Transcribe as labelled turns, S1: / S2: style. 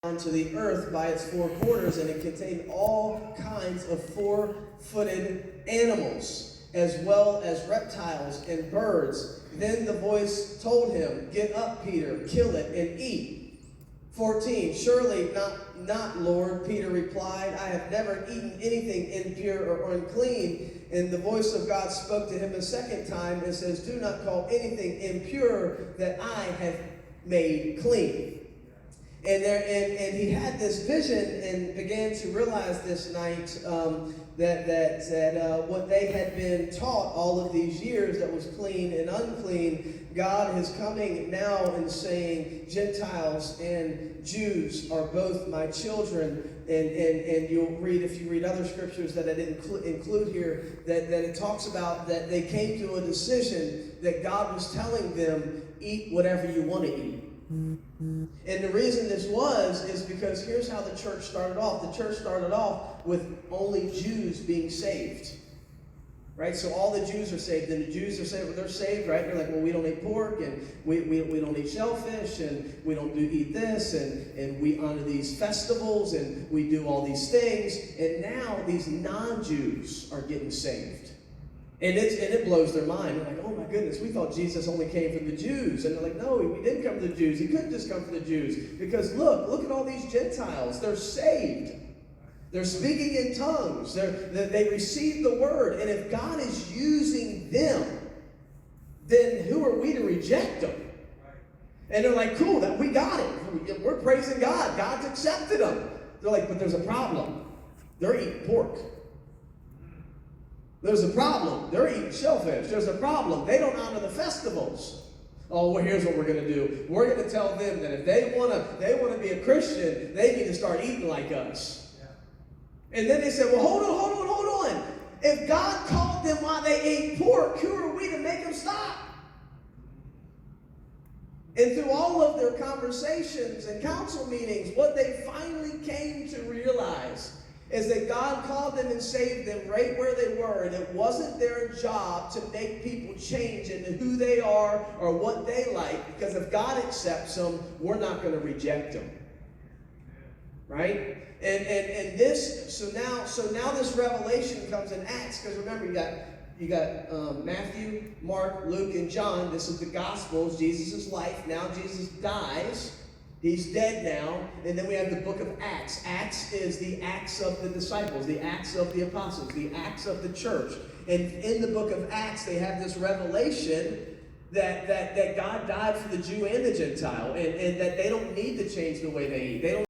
S1: to the earth by its four corners, and it contained all kinds of four-footed animals, as well as reptiles and birds. Then the voice told him, "Get up, Peter, kill it and eat." 14, "Surely not, Lord," Peter replied. "I have never eaten anything impure or unclean." And the voice of God spoke to him a second time and says, "Do not call anything impure that I have made clean." And he had this vision and began to realize this night that what they had been taught all of these years, that was clean and unclean, God is coming now and saying, Gentiles and Jews are both my children. And you'll read, if you read other scriptures that I didn't include here, that it talks about that they came to a decision that God was telling them, eat whatever you want to eat. And the reason this is because here's how the church started off. The church started off with only Jews being saved. Right? So all the Jews are saved, and the Jews are saved. Well, they're saved, right? They're like, well, we don't eat pork, and we don't eat shellfish, and we don't eat this, and we honor these festivals, and we do all these things. And now these non-Jews are getting saved. And it blows their mind. They're like, oh my goodness, we thought Jesus only came from the Jews. And they're like, no, he didn't come from the Jews. He couldn't just come from the Jews. Because look at all these Gentiles. They're saved. They're speaking in tongues. They receive the word. And if God is using them, then who are we to reject them? And they're like, cool, we got it. We're praising God. God's accepted them. They're like, but there's a problem. They're eating pork. There's a problem. They're eating shellfish. There's a problem. They don't honor the festivals. Oh, well, here's what we're going to do. We're going to tell them that if they want to be a Christian, they need to start eating like us. Yeah. And then they said, well, hold on. If God called them while they ate pork, who are we to make them stop? And through all of their conversations and council meetings, what they finally came to realize is that God called them and saved them right where they were, and it wasn't their job to make people change into who they are or what they like, because if God accepts them, we're not going to reject them. Right? And this, so now this revelation comes in Acts, because remember, you got Matthew, Mark, Luke, and John. This is the Gospels, Jesus' life. Now Jesus dies. He's dead now. And then we have the book of Acts. Acts is the Acts of the disciples, the Acts of the apostles, the Acts of the church. And in the book of Acts, they have this revelation that God died for the Jew and the Gentile, and that they don't need to change the way they eat. They don't